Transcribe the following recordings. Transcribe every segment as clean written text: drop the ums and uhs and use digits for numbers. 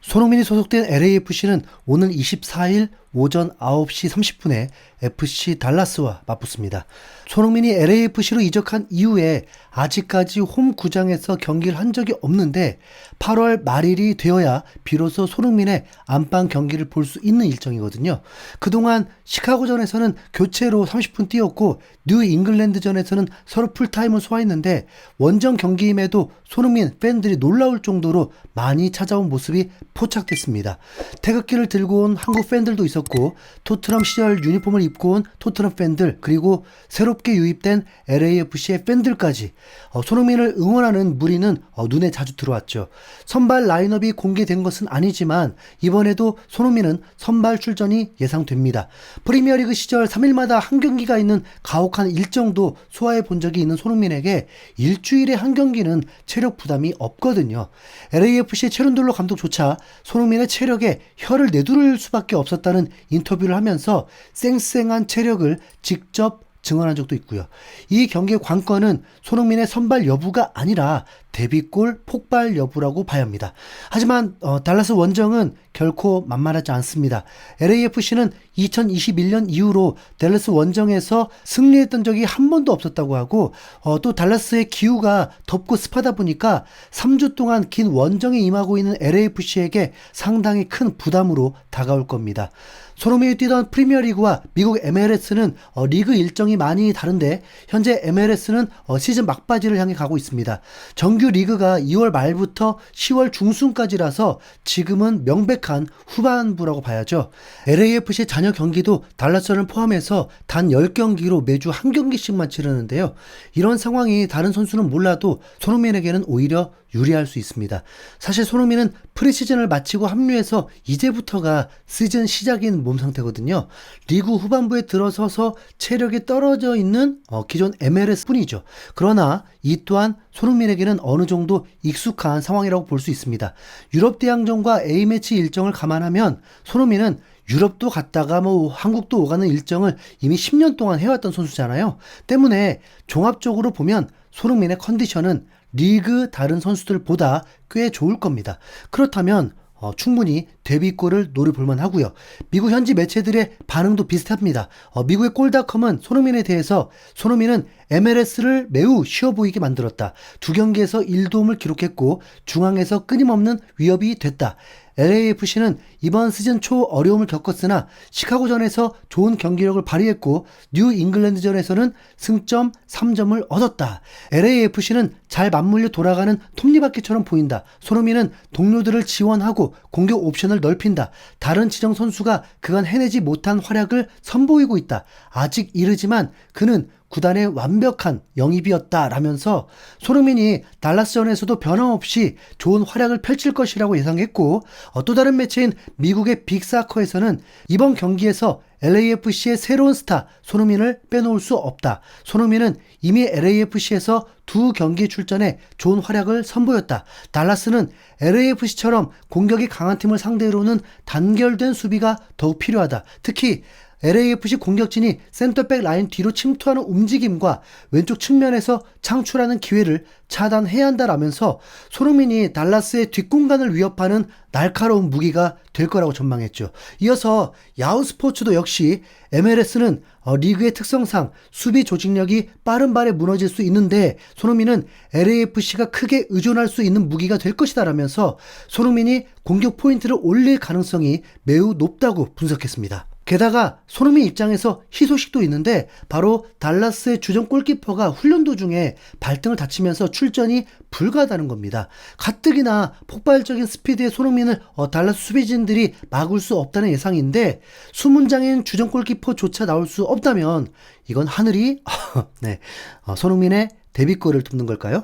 손흥민이 소속된 LAFC는 오늘 24일 오전 9시 30분에 FC 달라스와 맞붙습니다. 손흥민이 LAFC로 이적한 이후에 아직까지 홈 구장에서 경기를 한 적이 없는데 8월 말일이 되어야 비로소 손흥민의 안방 경기를 볼 수 있는 일정이거든요. 그동안 시카고전에서는 교체로 30분 뛰었고 뉴 잉글랜드전에서는 서로 풀타임을 소화했는데 원정 경기임에도 손흥민 팬들이 놀라울 정도로 많이 찾아온 모습이 포착됐습니다. 태극기를 들고 온 한국 팬들도 있었고 토트넘 시절 유니폼을 입고 온 토트넘 팬들, 그리고 새롭게 유입된 LAFC의 팬들까지 손흥민을 응원하는 무리는 눈에 자주 들어왔죠. 선발 라인업이 공개된 것은 아니지만 이번에도 손흥민은 선발 출전이 예상됩니다. 프리미어리그 시절 3일마다 한 경기가 있는 가혹한 일정도 소화해 본 적이 있는 손흥민에게 일주일에 한 경기는 체력 부담이 없거든요. LAFC 체룬돌로 감독조차 손흥민의 체력에 혀를 내두를 수밖에 없었다는 인터뷰를 하면서 쌩쌩한 체력을 직접 증언한 적도 있고요. 이 경기의 관건은 손흥민의 선발 여부가 아니라 데뷔골 폭발 여부라고 봐야 합니다. 하지만 달라스 원정은 결코 만만하지 않습니다. LAFC는 2021년 이후로 댈러스 원정에서 승리했던 적이 한 번도 없었다고 하고 또 달라스의 기후가 덥고 습하다 보니까 3주 동안 긴 원정에 임하고 있는 LAFC에게 상당히 큰 부담으로 다가올 겁니다. 손흥민이 뛰던 프리미어리그와 미국 MLS는 리그 일정이 많이 다른데 현재 MLS는 시즌 막바지를 향해 가고 있습니다. 정규 리그가 2월 말부터 10월 중순까지라서 지금은 명백한 후반부라고 봐야죠. LAFC 잔여 경기도 달라스를 포함해서 단 10경기로 매주 한 경기씩만 치르는데요. 이런 상황이 다른 선수는 몰라도 손흥민에게는 오히려 유리할 수 있습니다. 사실 손흥민은 프리시즌을 마치고 합류해서 이제부터가 시즌 시작인 몸 상태거든요. 리그 후반부에 들어서서 체력이 떨어져 있는 기존 MLS 뿐이죠. 그러나 이 또한 손흥민에게는 어느 정도 익숙한 상황이라고 볼 수 있습니다. 유럽 대항전과 A매치 일정을 감안하면 손흥민은 유럽도 갔다가 한국도 오가는 일정을 이미 10년 동안 해왔던 선수잖아요. 때문에 종합적으로 보면 손흥민의 컨디션은 리그 다른 선수들보다 꽤 좋을 겁니다. 그렇다면 충분히 데뷔골을 노려볼만 하고요. 미국 현지 매체들의 반응도 비슷합니다. 미국의 골닷컴은 손흥민에 대해서 손흥민은 MLS를 매우 쉬워 보이게 만들었다. 2경기에서 1도움을 기록했고 중앙에서 끊임없는 위협이 됐다. LAFC는 이번 시즌 초 어려움을 겪었으나 시카고전에서 좋은 경기력을 발휘했고 뉴 잉글랜드전에서는 승점 3점을 얻었다. LAFC는 잘 맞물려 돌아가는 톱니바퀴처럼 보인다. 손흥민은 동료들을 지원하고 공격 옵션을 넓힌다. 다른 지정 선수가 그간 해내지 못한 활약을 선보이고 있다. 아직 이르지만 그는 구단의 완벽한 영입이었다라면서 손흥민이 달라스전에서도 변함없이 좋은 활약을 펼칠 것이라고 예상했고 또 다른 매체인 미국의 빅사커에서는 이번 경기에서 LAFC의 새로운 스타 손흥민을 빼놓을 수 없다. 손흥민은 이미 LAFC에서 2경기 출전해 좋은 활약을 선보였다. 달라스는 LAFC처럼 공격이 강한 팀을 상대로는 단결된 수비가 더욱 필요하다. 특히 LAFC 공격진이 센터백 라인 뒤로 침투하는 움직임과 왼쪽 측면에서 창출하는 기회를 차단해야 한다라면서 손흥민이 달라스의 뒷공간을 위협하는 날카로운 무기가 될 거라고 전망했죠. 이어서 야후 스포츠도 역시 MLS는 리그의 특성상 수비 조직력이 빠른 발에 무너질 수 있는데 손흥민은 LAFC가 크게 의존할 수 있는 무기가 될 것이다 라면서 손흥민이 공격 포인트를 올릴 가능성이 매우 높다고 분석했습니다. 게다가 손흥민 입장에서 희소식도 있는데 바로 달라스의 주전 골키퍼가 훈련 도중에 발등을 다치면서 출전이 불가하다는 겁니다. 가뜩이나 폭발적인 스피드의 손흥민을 달라스 수비진들이 막을 수 없다는 예상인데 수문장인 주전 골키퍼조차 나올 수 없다면 이건 하늘이 손흥민의 데뷔골을 돕는 걸까요?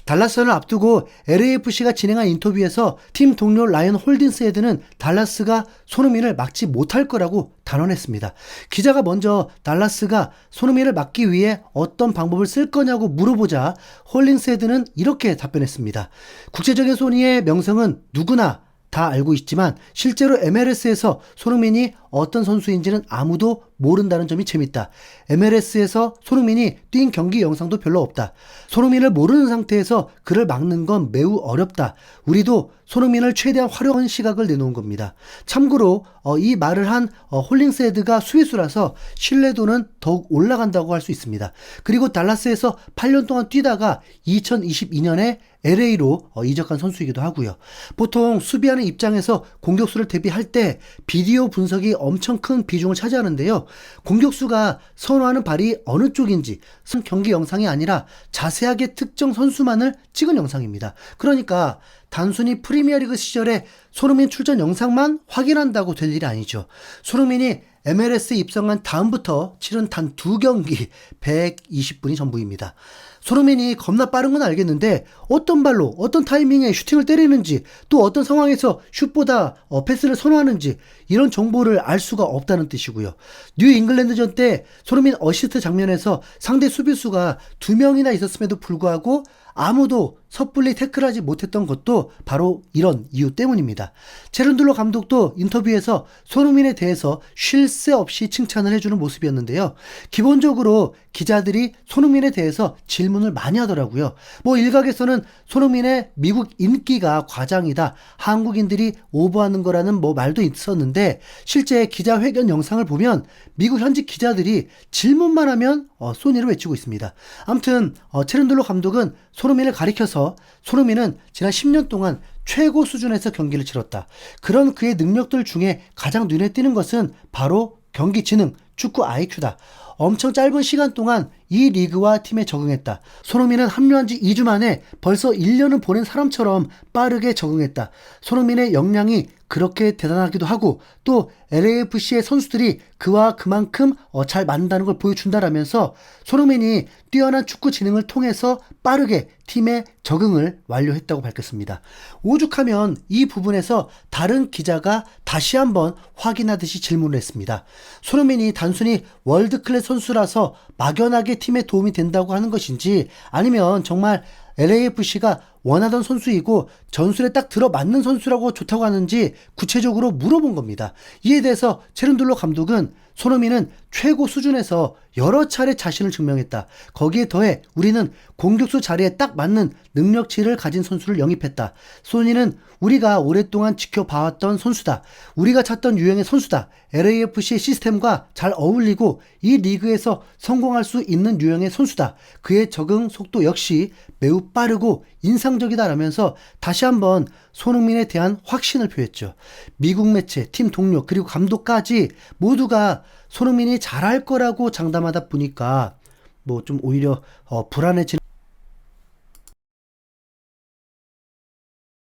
달라스전을 앞두고 LAFC가 진행한 인터뷰에서 팀 동료 라이언 홀딘스 헤드는 달라스가 손흥민을 막지 못할 거라고 단언했습니다. 기자가 먼저 달라스가 손흥민을 막기 위해 어떤 방법을 쓸 거냐고 물어보자 홀딘스 헤드는 이렇게 답변했습니다. 국제적인 소니의 명성은 누구나 다 알고 있지만 실제로 MLS에서 손흥민이 어떤 선수인지는 아무도 모른다는 점이 재밌다. MLS에서 손흥민이 뛴 경기 영상도 별로 없다. 손흥민을 모르는 상태에서 그를 막는 건 매우 어렵다. 우리도 손흥민을 최대한 활용한 시각을 내놓은 겁니다. 참고로 이 말을 한 홀링스헤드가 수비수라서 신뢰도는 더욱 올라간다고 할 수 있습니다. 그리고 달라스에서 8년 동안 뛰다가 2022년에 LA로 이적한 선수이기도 하고요. 보통 수비하는 입장에서 공격수를 대비할 때 비디오 분석이 엄청 큰 비중을 차지하는데요. 공격수가 선호하는 발이 어느 쪽인지 경기 영상이 아니라 자세하게 특정 선수만을 찍은 영상입니다. 그러니까 단순히 프리미어리그 시절에 손흥민 출전 영상만 확인한다고 될 일이 아니죠. 손흥민이 MLS에 입성한 다음부터 치른 단 2경기 120분이 전부입니다. 손흥민이 겁나 빠른 건 알겠는데 어떤 발로 어떤 타이밍에 슈팅을 때리는지 또 어떤 상황에서 슛보다 패스를 선호하는지 이런 정보를 알 수가 없다는 뜻이고요. 뉴 잉글랜드전 때 손흥민 어시스트 장면에서 상대 수비수가 2명이나 있었음에도 불구하고 아무도 섣불리 태클하지 못했던 것도 바로 이런 이유 때문입니다. 체른들로 감독도 인터뷰에서 손흥민에 대해서 쉴 새 없이 칭찬을 해주는 모습이었는데요. 기본적으로 기자들이 손흥민에 대해서 질문을 많이 하더라고요. 일각에서는 손흥민의 미국 인기가 과장이다, 한국인들이 오버하는 거라는 말도 있었는데 실제 기자회견 영상을 보면 미국 현지 기자들이 질문만 하면 소니를 외치고 있습니다. 아무튼 체른들로 감독은 손흥민을 가리켜서 손흥민은 지난 10년 동안 최고 수준에서 경기를 치렀다. 그런 그의 능력들 중에 가장 눈에 띄는 것은 바로 경기 지능, 축구 IQ다. 엄청 짧은 시간 동안 이 리그와 팀에 적응했다. 손흥민은 합류한 지 2주 만에 벌써 1년을 보낸 사람처럼 빠르게 적응했다. 손흥민의 역량이 그렇게 대단하기도 하고 또 LAFC의 선수들이 그와 그만큼 잘 맞는다는 걸 보여준다라면서 손흥민이 뛰어난 축구 지능을 통해서 빠르게 팀에 적응을 완료했다고 밝혔습니다. 오죽하면 이 부분에서 다른 기자가 다시 한번 확인하듯이 질문을 했습니다. 손흥민이 단순히 월드클래스 선수라서 막연하게 팀에 도움이 된다고 하는 것인지 아니면 정말 LAFC가 원하던 선수이고 전술에 딱 들어맞는 선수라고 좋다고 하는지 구체적으로 물어본 겁니다. 이에 대해서 체른들로 감독은 손흥민은 최고 수준에서 여러 차례 자신을 증명했다. 거기에 더해 우리는 공격수 자리에 딱 맞는 능력치를 가진 선수를 영입했다. 소니는 우리가 오랫동안 지켜봐왔던 선수다. 우리가 찾던 유형의 선수다. LAFC의 시스템과 잘 어울리고 이 리그에서 성공할 수 있는 유형의 선수다. 그의 적응 속도 역시 매우 빠르고 인상적이다라면서 다시 한번 손흥민에 대한 확신을 표했죠. 미국 매체, 팀 동료 그리고 감독까지 모두가 손흥민이 잘할 거라고 장담하다 보니까 좀 오히려 불안해지는